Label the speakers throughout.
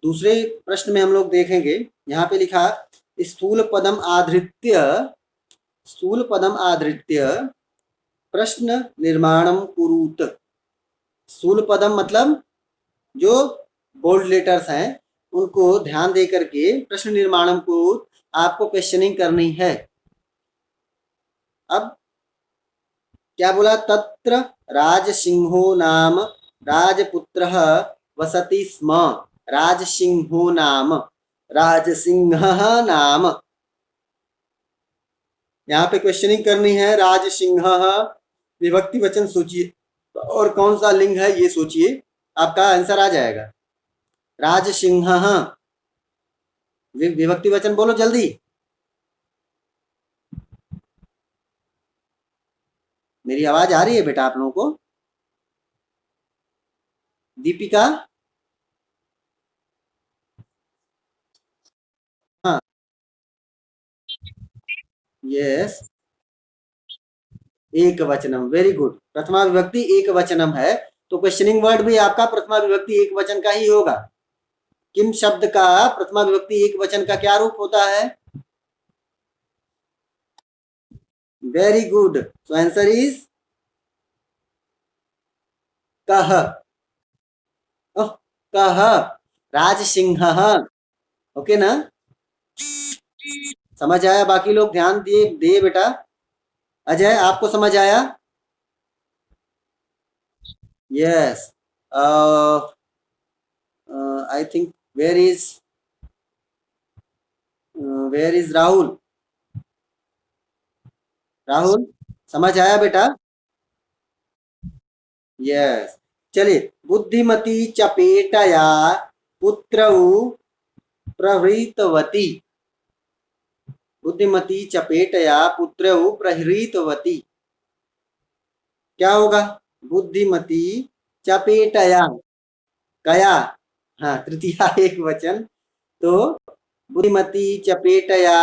Speaker 1: दूसरे प्रश्न में हम लोग देखेंगे, यहाँ पे लिखा स्थूल पदम आधृत्य प्रश्न निर्माणम कुरुत। स्थूल पदम मतलब जो बोल्ड लेटर्स हैं उनको ध्यान दे करके प्रश्न निर्माणम कुरुत आपको क्वेश्चनिंग करनी है। अब क्या बोला, तत्र राजसिंहो नाम राजपुत्रः वसति स्म। राजसिंहो नाम, राजसिंहः नाम, यहाँ पे क्वेश्चनिंग करनी है। राजसिंहः विभक्ति वचन सोचिए और कौन सा लिंग है ये सोचिए, आपका आंसर आ जाएगा। राजसिंहः विभक्ति वचन बोलो जल्दी। मेरी आवाज आ रही है बेटा आप लोगों को? दीपिका, हाँ, यस, एक वचनम, वेरी गुड। प्रथमा विभक्ति एक वचनम है, तो क्वेश्चनिंग वर्ड भी आपका प्रथमा विभक्ति एक वचन का ही होगा। किम शब्द का प्रथमा विभक्ति एक वचन का क्या रूप होता है? Very good, so answer is कह। ओह, कह, राजसिंह। ओके ना, समझ आया? बाकी लोग ध्यान दिए दिए बेटा। अजय, आपको समझ आया? Yes. I think where is Rahul? Rahul, समझ आया बेटा? यस। चलिए, बुद्धिमती चपेटया पुत्रौ प्रहृतवती। बुद्धिमती चपेटया पुत्रौ प्रहृतवती, क्या होगा? बुद्धिमती चपेटया, कया, हाँ, तृतीया एक वचन, तो बुद्धिमती चपेटया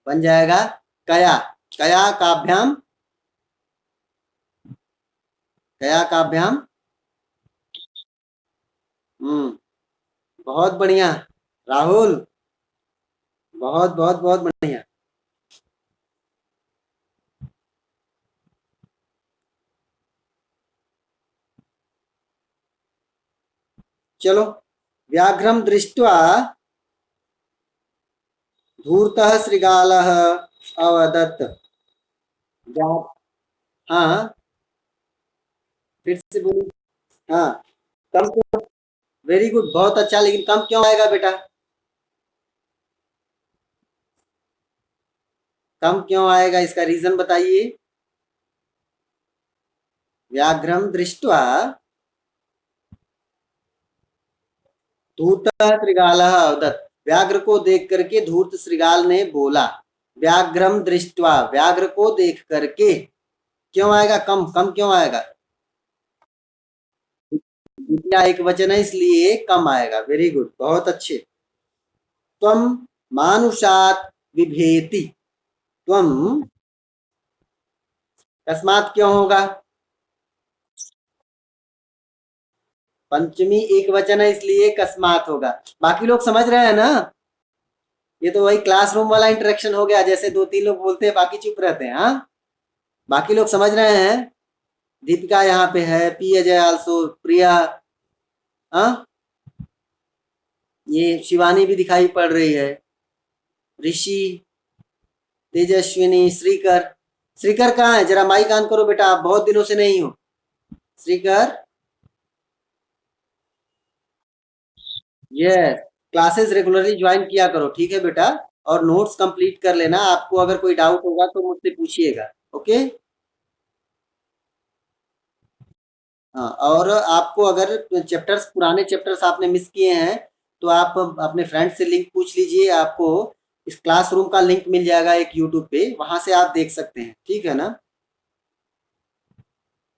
Speaker 1: बन जाएगा कया। कया काभ्याम, कया काभ्याम। हम्म, बहुत बढ़िया राहुल, बहुत बहुत बहुत बढ़िया। चलो, व्याघ्रम दृष्ट्वा धूर्तः श्रृगालः अवदत्। हाँ, फिर से बोलो। हाँ, कम क्यों? वेरी गुड, बहुत अच्छा, लेकिन कम क्यों आएगा बेटा? कम क्यों आएगा, इसका रीजन बताइए। व्याघ्रम दृष्ट्वा धूर्तः श्रृगालः अवदत्, व्याघ्र को देख करके धूर्त श्रृगाल ने बोला। व्याघ्रम दृष्ट्वा, व्याघ्र को देख करके, क्यों आएगा कम? कम क्यों आएगा? द्वितीया एक वचन है इसलिए कम आएगा। वेरी गुड, बहुत अच्छे। त्वम मानुषात् बिभेति, त्वम कस्मात क्यों होगा? पंचमी एक वचन है इसलिए कस्मात होगा। बाकी लोग समझ रहे हैं ना? ये तो वही क्लासरूम वाला इंटरेक्शन हो गया, जैसे दो तीन लोग बोलते हैं बाकी चुप रहते हैं। हाँ, बाकी लोग समझ रहे हैं? दीपिका यहाँ पे है, पी अजय आल्सो, प्रिया, हाँ, ये शिवानी भी दिखाई पड़ रही है, ऋषि, तेजस्विनी, श्रीकर। श्रीकर कहाँ है? जरा माइक ऑन करो बेटा, आप बहुत दिनों से नहीं हो। Shrikar, yes, classes regularly join किया करो, ठीक है बेटा? और नोट्स कंप्लीट कर लेना। आपको अगर कोई डाउट होगा तो मुझसे पूछिएगा, ओके? हाँ, और आपको अगर चैप्टर्स, पुराने चैप्टर्स आपने मिस किए हैं तो आप अपने फ्रेंड से लिंक पूछ लीजिए। आपको इस क्लासरूम का लिंक मिल जाएगा एक यूट्यूब पे, वहां से आप देख सकते हैं, ठीक है ना?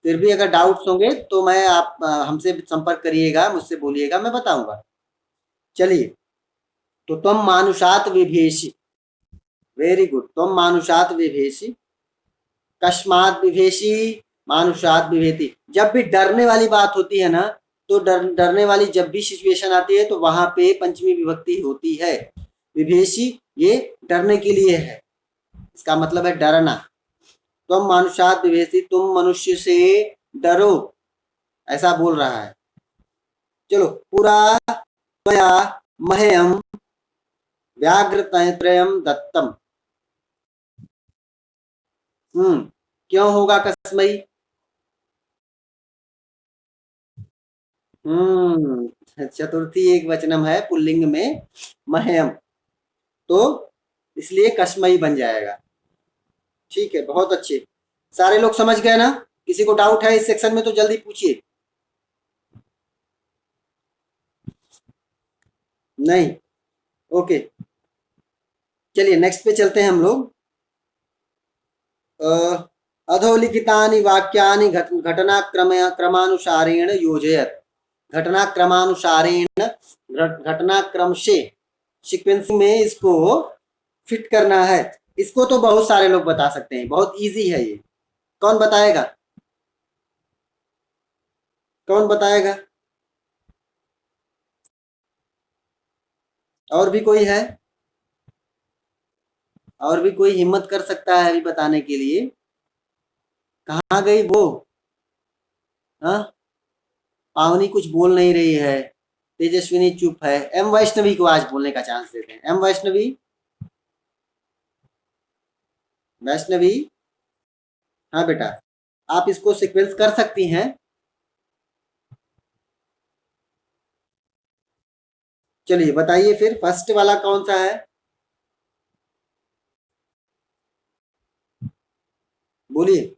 Speaker 1: फिर भी अगर डाउट्स होंगे तो मैं आप हमसे संपर्क करिएगा, मुझसे बोलिएगा, मैं बताऊंगा। चलिए, तो तुम मानुषात विभेषी, वेरी गुड, तुम मानुषात विभेषी, कस्मात विभेषी, मानुषात विभेति। जब भी डरने वाली बात होती है ना, तो डरने वाली जब भी सिचुएशन आती है तो वहां पे पंचमी विभक्ति होती है। विभेषी ये डरने के लिए है, इसका मतलब है डरना। तुम मानुषात् विभेषी, तुम मनुष्य से डरो, ऐसा बोल रहा है। चलो, पुरा त्वया मह्यं व्याघ्रत्रयं दत्तम। क्यों होगा कस्मई? चतुर्थी एक वचनम है पुल्लिंग में, मह्यम, तो इसलिए कस्मई बन जाएगा। ठीक है, बहुत अच्छे। सारे लोग समझ गए ना? किसी को डाउट है इस सेक्शन में तो जल्दी पूछिए। नहीं? ओके, चलिए नेक्स्ट पे चलते हैं हम लोग। अधोलिखितानि वाक्यानि घटनाक्रमानुसारेण योजयत। घटनाक्रमानुसारेण, घटनाक्रम से, सीक्वेंस में इसको फिट करना है। इसको तो बहुत सारे लोग बता सकते हैं, बहुत इजी है ये। कौन बताएगा? कौन बताएगा? और भी कोई है? और भी कोई हिम्मत कर सकता है अभी बताने के लिए? कहाँ गई वो? हाँ, पावनी कुछ बोल नहीं रही है, तेजस्विनी चुप है। एम वैष्णवी को आज बोलने का चांस देते हैं। एम वैष्णवी, वैष्णवी, हाँ बेटा, आप इसको सीक्वेंस कर सकती हैं। चलिए बताइए फिर, फर्स्ट वाला कौन सा है? बोलिए।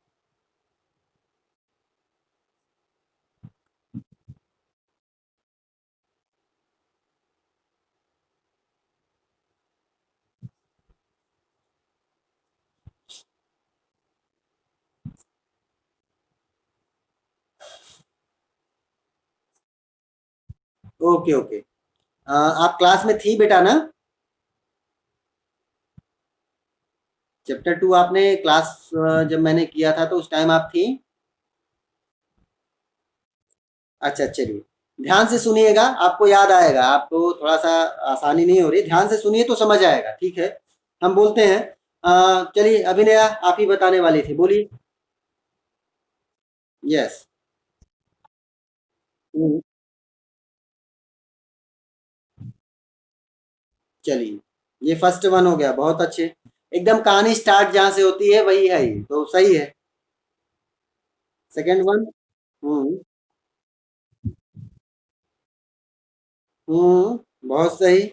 Speaker 1: Okay okay. आप क्लास में थी बेटा ना? चैप्टर 2 आपने क्लास, जब मैंने किया था तो उस टाइम आप थी? अच्छा, चलिए ध्यान से सुनिएगा, आपको याद आएगा। आपको थोड़ा सा आसानी नहीं हो रही, ध्यान से सुनिए तो समझ आएगा। ठीक है, हम बोलते हैं। चलिए अभिनया, आप ही बताने वाली थी, बोलिए। यस। हम्म, चलिए, ये फर्स्ट वन हो गया, बहुत अच्छे। एकदम कहानी स्टार्ट जहां से होती है वही है, ये तो सही है। Second one. हम्म। बहुत सही।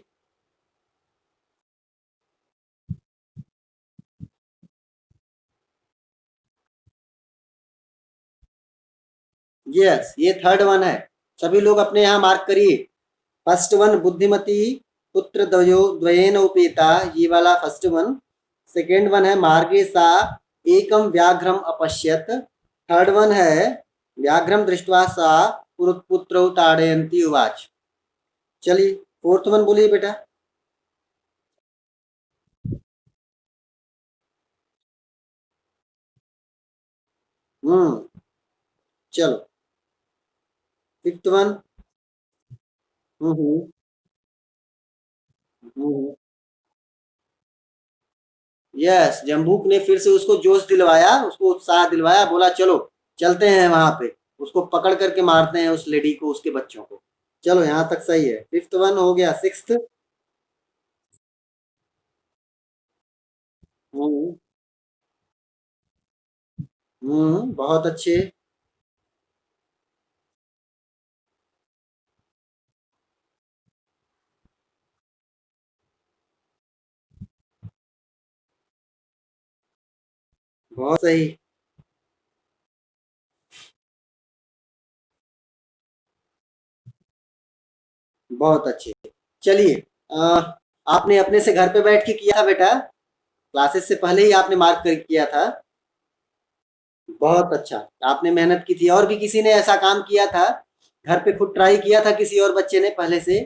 Speaker 1: यस, ये थर्ड वन है। सभी लोग अपने यहाँ मार्क करिए। फर्स्ट वन बुद्धिमती पुत्र द्वयो द्वयेन उपेता, ये वाला फर्स्ट वन। सेकेंड वन है मार्गे सा एकम व्याघ्रम अपश्यत। थर्ड वन है व्याघ्रम दृष्ट्वा सा पुत्रौ ताड़यन्ती उवाच। चलिए फोर्थ वन बोलिए बेटा। हम्म। चलो, फिफ्थ वन। हम्म। हम्म। यस, जम्बूक ने फिर से उसको जोश दिलवाया, उसको उत्साह दिलवाया, बोला चलो चलते हैं वहां पे, उसको पकड़ करके मारते हैं, उस लेडी को, उसके बच्चों को। चलो यहाँ तक सही है, फिफ्थ वन हो गया। सिक्स्थ। हम्म। बहुत अच्छे। बहुत सही। बहुत अच्छे। चलिए, आपने अपने से घर पे बैठ के किया था बेटा? क्लासेस से पहले ही आपने मार्क कर किया था? बहुत अच्छा, आपने मेहनत की थी। और भी किसी ने ऐसा काम किया था? घर पे खुद ट्राई किया था किसी और बच्चे ने पहले से?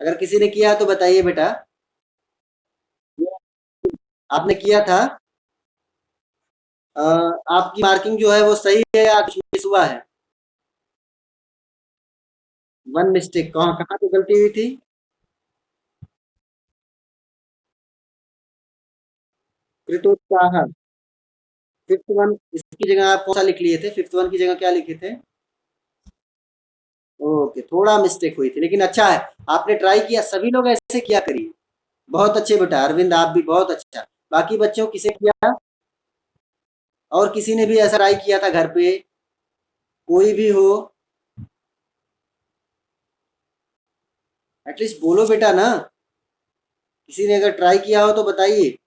Speaker 1: अगर किसी ने किया तो बताइए बेटा। आपने किया था? अ, आपकी मार्किंग जो है वो सही है या कुछ मिस हुआ है? वन मिस्टेक, कहाँ कहाँ पे गलती हुई थी? कृतोत्साह। फिफ्थ वन इसकी जगह आप कौन सा लिख लिए थे? फिफ्थ वन की जगह क्या लिखे थे? ओके, थोड़ा मिस्टेक हुई थी, लेकिन अच्छा है, आपने ट्राई किया। सभी लोग ऐसे किया करिए। बहुत अच्छे बेटा, अरविंद आप भी बहुत अच्छा। बाकी बच्चों किसे किया? और किसी ने भी ऐसा ट्राई किया था घर पे? कोई भी हो, एटलीस्ट बोलो बेटा ना। किसी ने अगर ट्राई किया हो तो बताइए।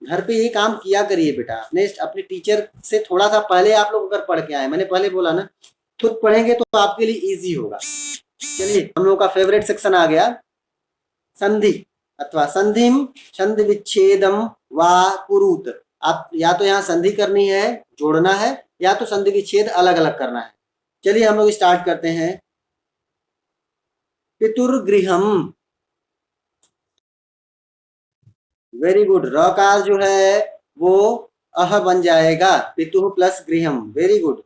Speaker 1: घर पे ये काम किया करिए बेटा, अपने अपने टीचर से थोड़ा सा पहले आप लोग अगर पढ़ के आए, मैंने पहले बोला ना, खुद पढ़ेंगे तो आपके लिए इजी होगा। चलिए, हम लोग का फेवरेट सेक्शन आ गया, संधि अथवा संधिम, छंद विच्छेदम वा कुरुत। आप या तो यहाँ संधि करनी है, जोड़ना है, या तो संधि विच्छेद अलग अलग करना है। चलिए हम लोग स्टार्ट करते हैं। पितुर्गृहम। वेरी गुड, रकार जो है वो अह बन जाएगा, पितु प्लस गृहम, वेरी गुड।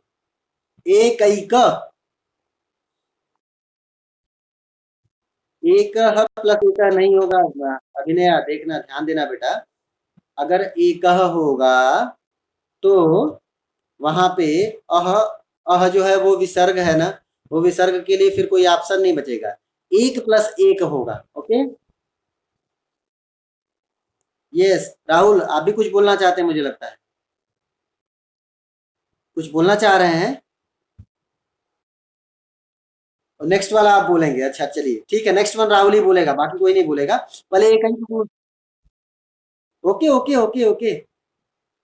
Speaker 1: एक एक प्लस एक नहीं होगा। अभिनय देखना, ध्यान देना बेटा। अगर एक होगा तो वहां पे अह, अह जो है वो विसर्ग है ना, वो विसर्ग के लिए फिर कोई ऑप्शन नहीं बचेगा। एक प्लस एक होगा। ओके। यस राहुल, आप भी कुछ बोलना चाहते हैं मुझे लगता है। कुछ बोलना चाह रहे हैं? नेक्स्ट वाला आप बोलेंगे? अच्छा चलिए ठीक है, नेक्स्ट वन राहुल ही बोलेगा, बाकी कोई नहीं बोलेगा। पहले एक ही। Okay okay okay okay.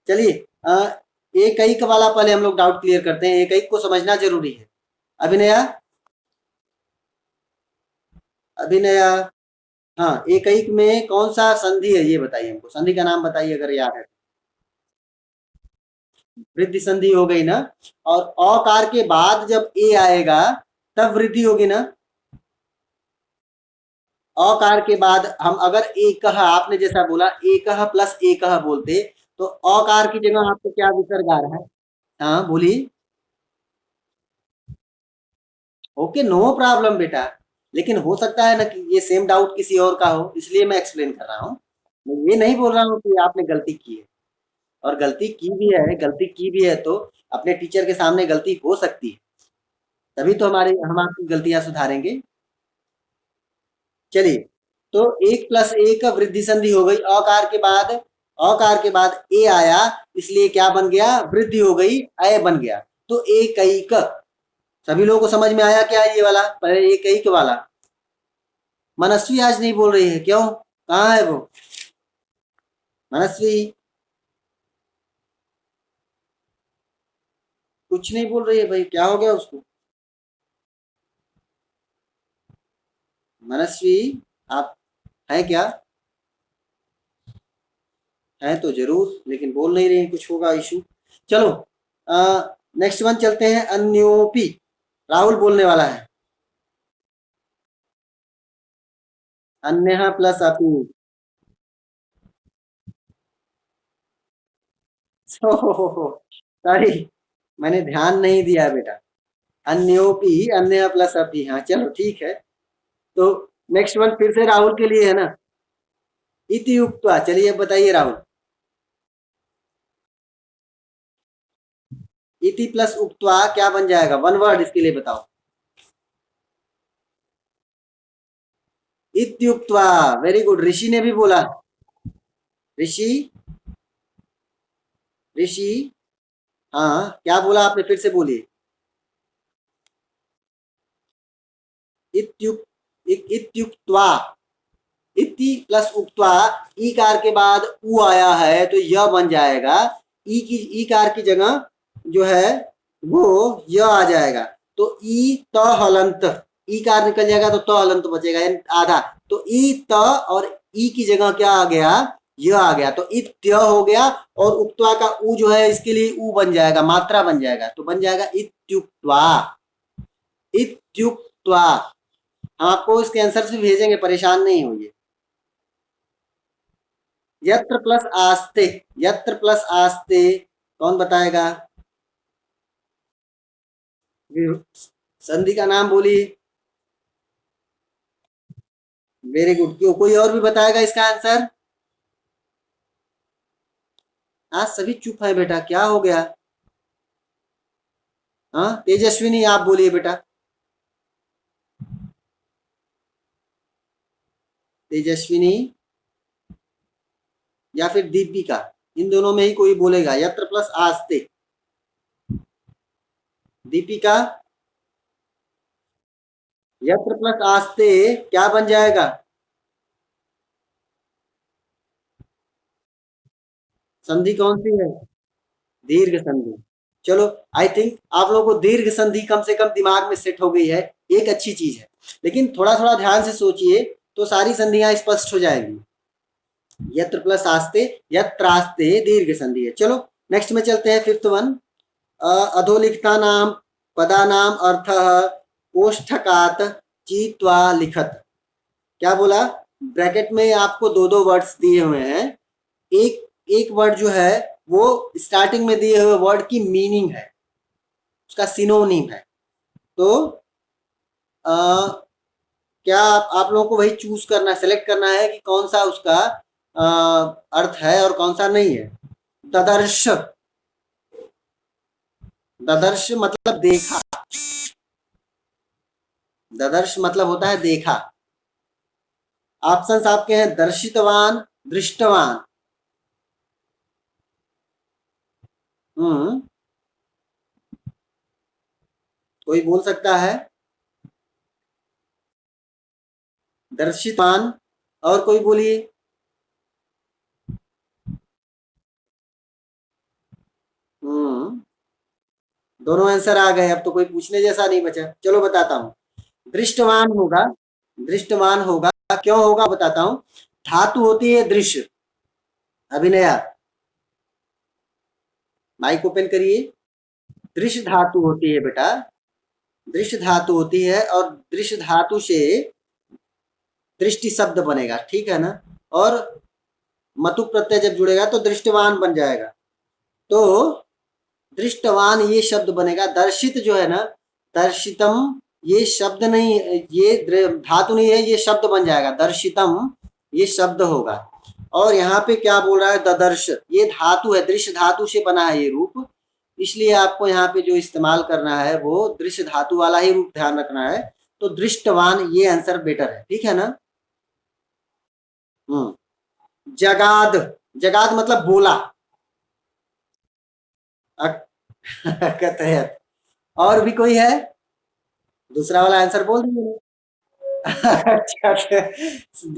Speaker 1: चलिए, एक एक वाला पहले हम लोग डाउट क्लियर करते हैं, एक एक को समझना जरूरी है। अभिनया, अभिनया। हाँ, एक एक में कौन सा संधि है ये बताइए हमको, संधि का नाम बताइए अगर याद है। वृद्धि संधि हो गई ना। और अकार के बाद जब ए आएगा तब वृद्धि होगी ना। अकार के बाद हम अगर एक आपने जैसा बोला एक प्लस एक बोलते, तो अकार की जगह आपको क्या विसर्ग आ रहा है? हाँ बोलिए। ओके, नो प्रॉब्लम बेटा। लेकिन हो सकता है ना कि ये सेम डाउट किसी और का हो, इसलिए मैं एक्सप्लेन कर रहा हूँ। मैं ये नहीं बोल रहा हूँ कि आपने गलती की है। और गलती की भी है, गलती की भी है तो अपने टीचर के सामने गलती हो सकती है, तभी तो हम आपकी गलतियां सुधारेंगे। चलिए, तो एक प्लस एक वृद्धि संधि हो गई, अकार के बाद ए आया, इसलिए क्या बन गया? वृद्धि हो गई, अय बन गया। तो एक एक। सभी लोगों को समझ में आया क्या ये वाला? पहले एक एक वाला। मनस्वी आज नहीं बोल रही है, क्यों? कहाँ है वो? मनस्वी कुछ नहीं बोल रही है भाई, क्या हो गया उसको? मनस्वी, आप हैं क्या? हैं तो जरूर, लेकिन बोल नहीं रही हैं, कुछ होगा इशू। चलो, नेक्स्ट वन चलते हैं, अन्योपी। राहुल बोलने वाला है। अन्य प्लस अपी। सॉरी, मैंने ध्यान नहीं दिया बेटा। अन्योपी, अन्य प्लस अपी, हाँ चलो ठीक है। तो नेक्स्ट वन फिर से राहुल के लिए है ना। इति उक्त्वा, चलिए अब बताइए राहुल। इति प्लस उक्त्वा क्या बन जाएगा? वन वर्ड इसके लिए बताओ। इत्युक्त्वा, वेरी गुड, ऋषि ने भी बोला। ऋषि, ऋषि, हाँ क्या बोला आपने? फिर से बोलिए। इत्युक्त्वा, इति प्लस उक्त्वा, ईकार के बाद उ आया है तो यह बन जाएगा। ईकार की जगह जो है वो यह आ जाएगा। तो ई त हलंत, ईकार निकल जाएगा तो त हलंत बचेगा, यानी आधा। तो ई त और ई की जगह क्या आ गया? यह आ गया, तो इत्य हो गया। और उक्त्वा का उ जो है इसके लिए उ बन जाएगा, मात्रा बन जाएगा, तो बन जाएगा इत्युक्त्वा। इत्युक्त्वा। हम आपको इसके आंसर भी भेजेंगे, परेशान नहीं होइए। यत्र प्लस आस्ते, यत्र प्लस आस्ते, कौन बताएगा? संधि का नाम बोलिए। Very good. क्यों, कोई और भी बताएगा इसका आंसर? आज सभी चुप है बेटा, क्या हो गया? हाँ तेजस्विनी, आप बोलिए बेटा। तेजस्विनी या फिर दीपिका, इन दोनों में ही कोई बोलेगा। यत्र प्लस आस्ते। दीपिका, यत्र प्लस आस्ते क्या बन जाएगा? संधि कौन सी है? दीर्घ संधि। चलो, आई थिंक आप लोगों को दीर्घ संधि कम से कम दिमाग में सेट हो गई है, एक अच्छी चीज है। लेकिन थोड़ा थोड़ा ध्यान से सोचिए तो सारी संधियां स्पष्ट हो जाएंगी। यत्र प्लस आस्ते, यत्रास्ते दीर्घ संधि है। चलो नेक्स्ट में चलते हैं, फिफ्थ वन। अधोलिखिता नाम पदानाम अर्थ कोष्ठकात चीत्वा लिखत। क्या बोला? ब्रैकेट में आपको दो दो वर्ड्स दिए हुए हैं। एक एक वर्ड जो है वो स्टार्टिंग में दिए हुए वर्ड की मीनिंग है, उसका सिनोनिम है। तो आ, क्या आप लोगों को वही चूज करना है, सेलेक्ट करना है कि कौन सा उसका अर्थ है और कौन सा नहीं है। ददर्श, ददर्श मतलब देखा। ददर्श मतलब होता है देखा। ऑप्शंस आपके हैं दर्शितवान, दृष्टवान। हम्म, कोई बोल सकता है? दर्शितवान, और कोई बोलिए। हम्म, दोनों आंसर आ गए, अब तो कोई पूछने जैसा नहीं बचा। चलो बताता हूँ। दृष्टवान होगा, दृष्टवान होगा। क्यों होगा बताता हूँ। धातु होती है दृश्य। अभिनया, माइक ओपन करिए। दृश्य धातु होती है बेटा, दृश्य धातु होती है, और दृश्य धातु से दृष्टि शब्द बनेगा, ठीक है ना। और मतु प्रत्यय जब जुड़ेगा तो दृष्टवान बन जाएगा। तो दृष्टवान ये शब्द बनेगा। दर्शित जो है ना, दर्शितम, ये शब्द नहीं, ये धातु नहीं है, ये शब्द बन जाएगा। दर्शितम ये शब्द होगा। और यहाँ पे क्या बोल रहा है? ददर्श, ये धातु है, दृश्य धातु से बना है ये रूप। इसलिए आपको यहाँ पे जो इस्तेमाल करना है वो दृश्य धातु वाला ही रूप ध्यान रखना है। तो दृष्टवान ये आंसर बेटर है, ठीक है ना। हम्म, जगाद, जगाद मतलब बोला। कतहत। और भी कोई है? दूसरा वाला आंसर बोल दीजिए। अच्छा अच्छा।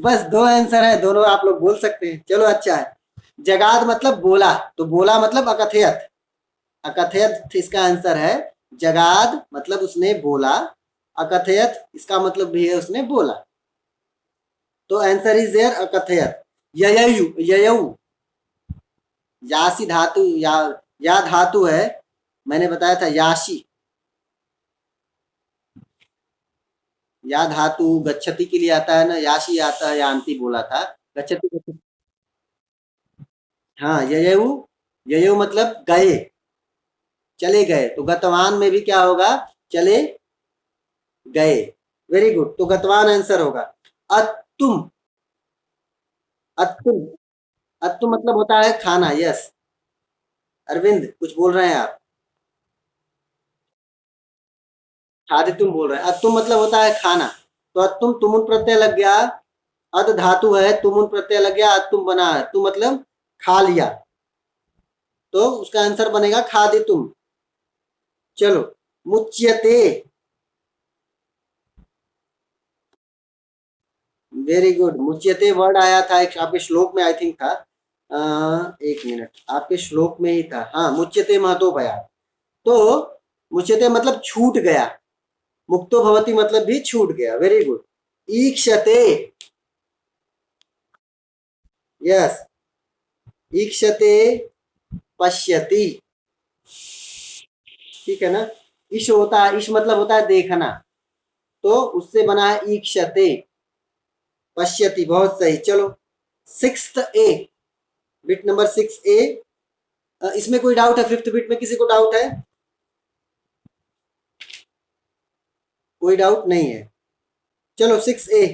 Speaker 1: बस दो आंसर है, दोनों आप लोग बोल सकते हैं, चलो अच्छा है। जगाद मतलब बोला, तो बोला मतलब अकथयत। अकथयत इसका आंसर है। जगाद मतलब उसने बोला, अकथयत इसका मतलब भी है उसने बोला। तो आंसर इज देयर अकथयत। यययु, ययऊ, यासी धातु, या धातु है। मैंने बताया था याशी। या धातु गच्छति के लिए आता है ना, याशी आता है, यान्ति बोला था। गच्छति, गच्छति। हाँ ययऊ, ययऊ मतलब गए, चले गए। तो गतवान में भी क्या होगा? चले गए। वेरी गुड, तो गतवान आंसर होगा। अतुम, अतुम, अतुम मतलब होता है खाना। यस, अरविंद कुछ बोल रहे हैं आप? खाद्य तुम बोल रहे हैं। अतुम मतलब होता है खाना। तो अतुम, तुमुन प्रत्यय लग गया। अद धातु है, तुमुन प्रत्यय लग गया, अतुम बना है, तुम मतलब खा लिया। तो उसका आंसर बनेगा खाद्य तुम। चलो, मुच्यते। वेरी गुड, मुच्यते वर्ड आया था एक आपके श्लोक में, आई थिंक था। एक मिनट, आपके श्लोक में ही था। हाँ, मुच्यते महतो भया। तो मुच्यते मतलब छूट गया। मुक्तो भवति मतलब भी छूट गया। Very good. ईक्षते, यस, ईक्षते पश्यति, ठीक है ना। ईश होता है, ईश मतलब होता है देखना, तो उससे बना है ईक्षते। पश्यति, बहुत सही। चलो, सिक्स्थ ए, बिट नंबर 6 ए। इसमें कोई डाउट है? फिफ्थ बिट में किसी को डाउट है? कोई डाउट नहीं है। चलो 6 ए,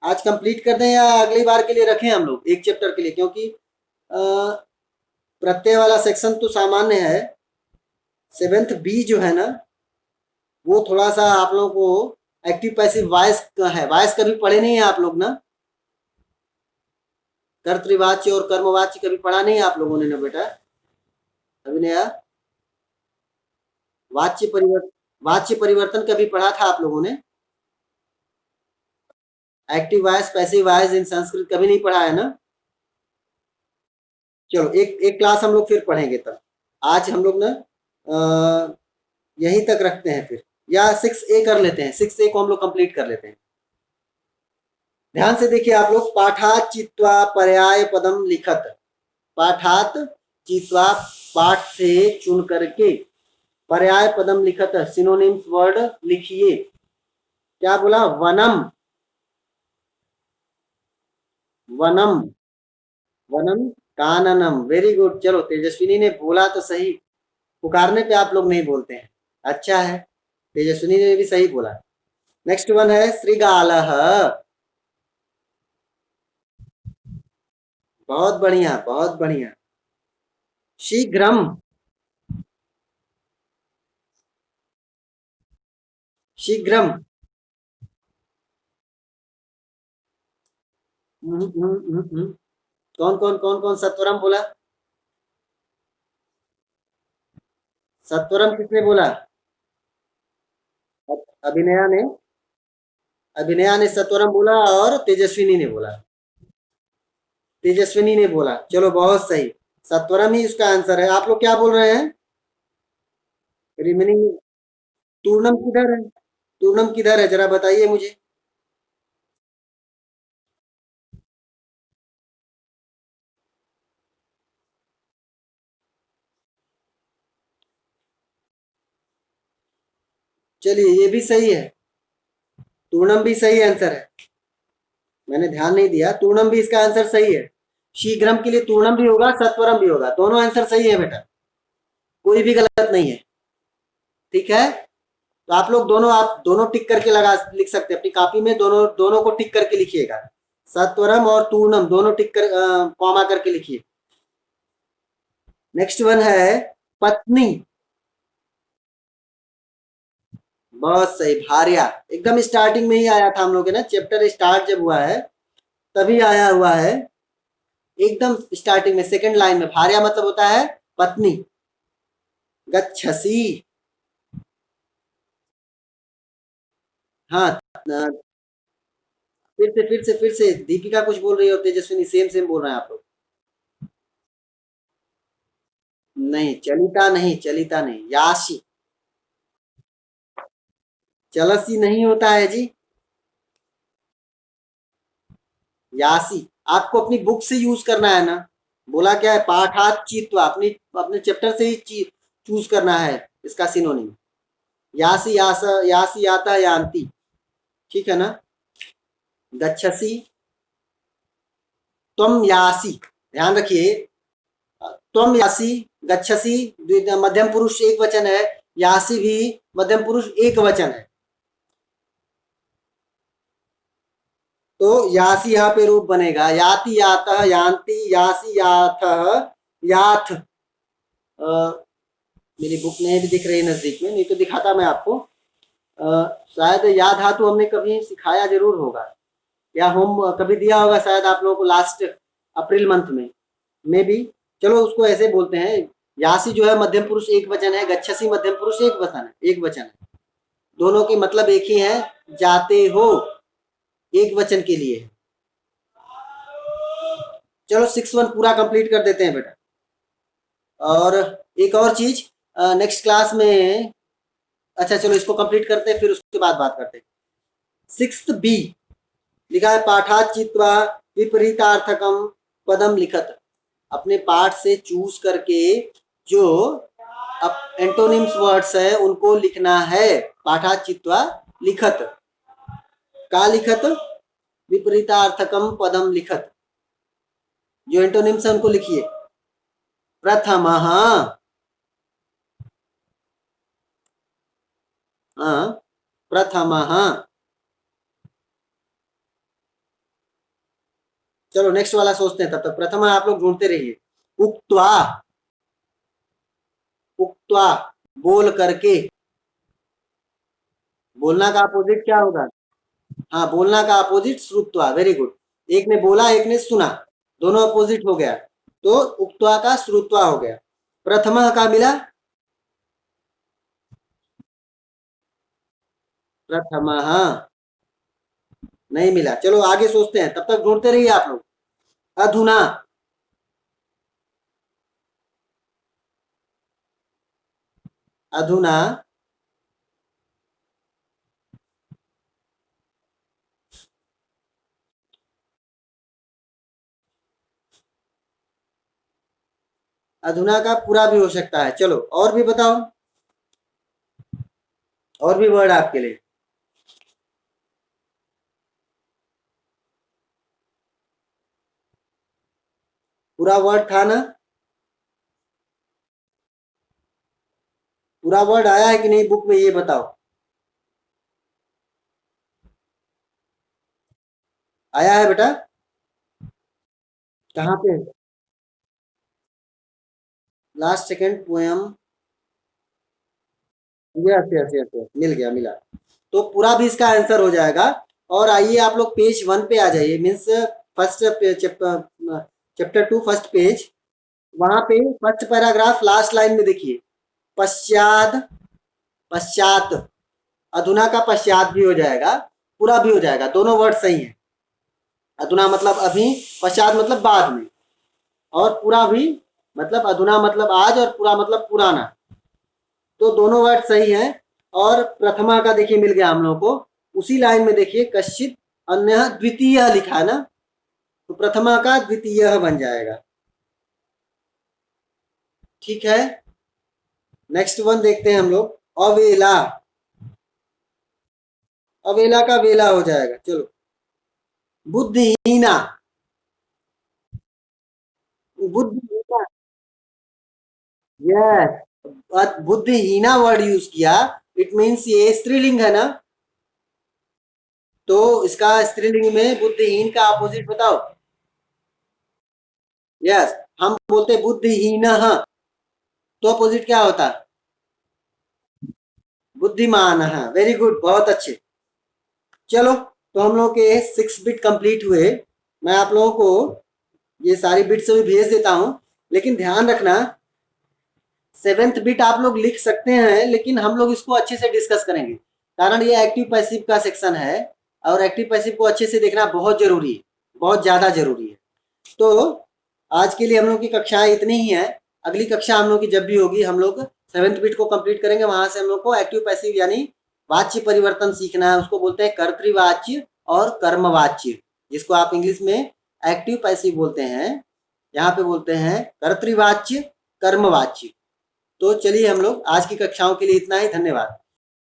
Speaker 1: आज कंप्लीट कर दें या अगली बार के लिए रखें हम लोग एक चैप्टर के लिए, क्योंकि अ, प्रत्यय वाला सेक्शन तो सामान्य है। 7th बी जो है ना, वो थोड़ा सा आप लोगों को एक्टिव पैसिव वॉइस का है। वॉइस कभी पढ़े नहीं है आप लोग ना, कर्तृवाच्य और कर्मवाच्य कभी पढ़ा नहीं है आप लोगों ने ना बेटा, अभी नया वाच्य परिवर्तन कभी पढ़ा था आप लोगों ने? Active voice passive voice in Sanskrit कभी नहीं पढ़ा है ना? चलो एक एक क्लास हम लोग फिर पढ़ेंगे तब। आज हम लोग ना यहीं तक रखते हैं फिर, या 6A कर लेते हैं, 6A को हम लोग कंप्लीट कर लेते हैं। ध्यान से देखिए आप लोग, पाठात चित्वा पर्याय पदम लिखत। पाठात चित्वा, पाठ से चुन करके, पर्याय पदम लिखत सिनोनिम्स वर्ड लिखिए। क्या बोला? वनम, वनम, वनम काननम। Very good. चलो तेजस्विनी ने बोला तो सही, पुकारने पे आप लोग नहीं बोलते हैं, अच्छा है, तेजस्विनी ने भी सही बोला। नेक्स्ट वन है श्रीगालः। बहुत बढ़िया, बहुत बढ़िया। शीघ्रम, शीघ्रम। कौन कौन कौन कौन सत्वरम बोला? सत्वरम किसने बोला? अभिनया ने, अभिनया ने सत्वरम बोला और तेजस्विनी ने बोला, तेजस्विनी ने बोला। चलो बहुत सही, सत्वरम ही इसका आंसर है। आप लोग क्या बोल रहे हैं? रिमेनिंग, तूर्णम किधर है? तूर्णम किधर है जरा बताइए मुझे। चलिए ये भी सही है, तूर्णम भी सही आंसर है। मैंने ध्यान नहीं दिया, तूर्णम भी इसका आंसर सही है। शीघ्रम के लिए तूर्णम भी होगा, सत्वरम भी होगा, दोनों आंसर सही है बेटा, कोई भी गलत नहीं है। ठीक है, तो आप दोनों टिक करके लगा लिख सकते हैं अपनी कॉपी में, दोनों दोनों को टिक करके लिखिएगा। सत्वरम और तूर्णम दोनों टिक कर कॉमा करके लिखिए। नेक्स्ट वन है पत्नी। बहुत सही, भार्या। एकदम स्टार्टिंग में ही आया था हम लोग के ना, चैप्टर स्टार्ट जब हुआ है तभी आया हुआ है, एकदम स्टार्टिंग में सेकंड लाइन में। भार्या मतलब होता है पत्नी। गच्छसी। हाँ, फिर से दीपिका कुछ बोल रही है और तेजस्विनी सेम सेम बोल रहे हैं आप लोग। नहीं, चलिता नहीं, चलिता नहीं, यासी। चलसी नहीं होता है जी, यासी। आपको अपनी बुक से यूज करना है ना, बोला क्या है? पाठात चित्वा, अपनी अपने चैप्टर से ही चूज करना है इसका सिनोनिम। यासी, यासी आता है, यान्ति। ठीक है ना? गच्छसी, त्वम यासी, ध्यान रखिए, त्वम यासी, गच्छसी मध्यम पुरुष एक वचन है, यासी भी मध्यम पुरुष एक वचन है। तो यासी यहाँ पे रूप बनेगा, याति यातः यान्ति यासी याथः याथ। मेरी बुक नहीं भी दिख रही है नजदीक में, नहीं तो दिखाता मैं आपको। शायद या धातु हमने कभी सिखाया जरूर होगा, या होम कभी दिया होगा शायद आप लोगों को लास्ट अप्रैल मंथ में, मे भी। चलो उसको ऐसे बोलते हैं, यासी जो है मध्यम पुरुष एक वचन है, गच्छसी मध्यम पुरुष एक वचन है, एक वचन है, दोनों के मतलब एक ही है, जाते हो एक वचन के लिए। चलो 6 1 पूरा कंप्लीट कर देते हैं बेटा। और एक और चीज, नेक्स्ट क्लास में, अच्छा चलो इसको कंप्लीट करते हैं फिर उसके बाद बात करते हैं। 6th B लिखा है पाठात चित्वा विपरीतार्थकम पदम लिखत। अपने पाठ से चूज करके जो अब एंटोनिम्स वर्ड्स है उनको लिखना है। पाठात चित्वा लिखत, का लिखत? विपरीतार्थकम पदम लिखत, जो एंटोनिम्स है उनको लिखिए। प्रथम, हाँ, प्रथम, चलो नेक्स्ट वाला सोचते हैं, तब तक प्रथमा आप लोग ढूंढते रहिए। उक्त्वा, उक्त्वा बोल करके, बोलना का अपोजिट क्या होगा? हाँ, बोलना का अपोजिट श्रुत्वा, वेरी गुड। एक ने बोला एक ने सुना, दोनों अपोजिट हो गया, तो उक्त्वा का श्रुत्वा हो गया। प्रथमा का मिला, प्रथमा नहीं मिला। चलो आगे सोचते हैं, तब तक ढूंढते रहिए आप लोग। अधुना, अधुना अधुना का पूरा भी हो सकता है। चलो और भी बताओ, और भी वर्ड आपके लिए। पूरा वर्ड था ना? पूरा वर्ड आया है कि नहीं बुक में, ये बताओ। आया है बेटा? कहाँ पे? Last second poem. Yes yes yes yes, मिल गया, मिला। तो पूरा भी इसका आंसर हो जाएगा। और आइए आप लोग पेज 1 पे आ जाइए, means first chapter 2 first page. वहां पे फर्स्ट पैराग्राफ लास्ट लाइन में देखिए, पश्चात, पश्चात। अधुना का पश्चात भी हो जाएगा, पूरा भी हो जाएगा, दोनों वर्ड सही है। अधुना मतलब अभी, पश्चात मतलब बाद में, और पूरा भी मतलब अधुना मतलब आज, और पूरा मतलब पुराना। तो दोनों वर्ड सही हैं। और प्रथमा का देखिए मिल गया हम लोगों को। उसी लाइन में देखिए कश्चित अन्य द्वितीय लिखा है ना, तो प्रथमा का द्वितीय बन जाएगा। ठीक है, नेक्स्ट वन देखते हैं हम लोग। अवेला, अवेला का वेला हो जाएगा। चलो, बुद्धिहीना, बुद्धिहीना, यस, बुद्धिहीना वर्ड यूज किया, इट मीन्स ये स्त्रीलिंग है ना, तो इसका स्त्रीलिंग में बुद्धिहीन का अपोजिट बताओ। यस, हम बोलते बुद्धिहीन, तो अपोजिट क्या होता? बुद्धिमान, वेरी गुड, बहुत अच्छे। चलो, तो हम लोग के 6 बिट कंप्लीट हुए। मैं आप लोगों को ये सारी बिट्स भी भेज देता हूँ, लेकिन ध्यान रखना 7th बिट आप लोग लिख सकते हैं, लेकिन हम लोग इसको अच्छे से डिस्कस करेंगे, कारण ये एक्टिव पैसिव का सेक्शन है, और एक्टिव पैसिव को अच्छे से देखना बहुत जरूरी है, बहुत ज्यादा जरूरी है। तो आज के लिए हम लोग की कक्षाएं इतनी ही है। अगली कक्षा हम लोग की जब भी होगी, हम लोग 7th बिट को कंप्लीट करेंगे। वहां से हम लोग को एक्टिव पैसिव यानी वाच्य परिवर्तन सीखना है, उसको बोलते हैं कर्तृवाच्य और कर्मवाच्य, जिसको आप इंग्लिश में एक्टिव पैसिव बोलते हैं, यहाँ पे बोलते हैं कर्तृवाच्य कर्मवाच्य। तो चलिए हम लोग आज की कक्षाओं के लिए इतना ही, धन्यवाद।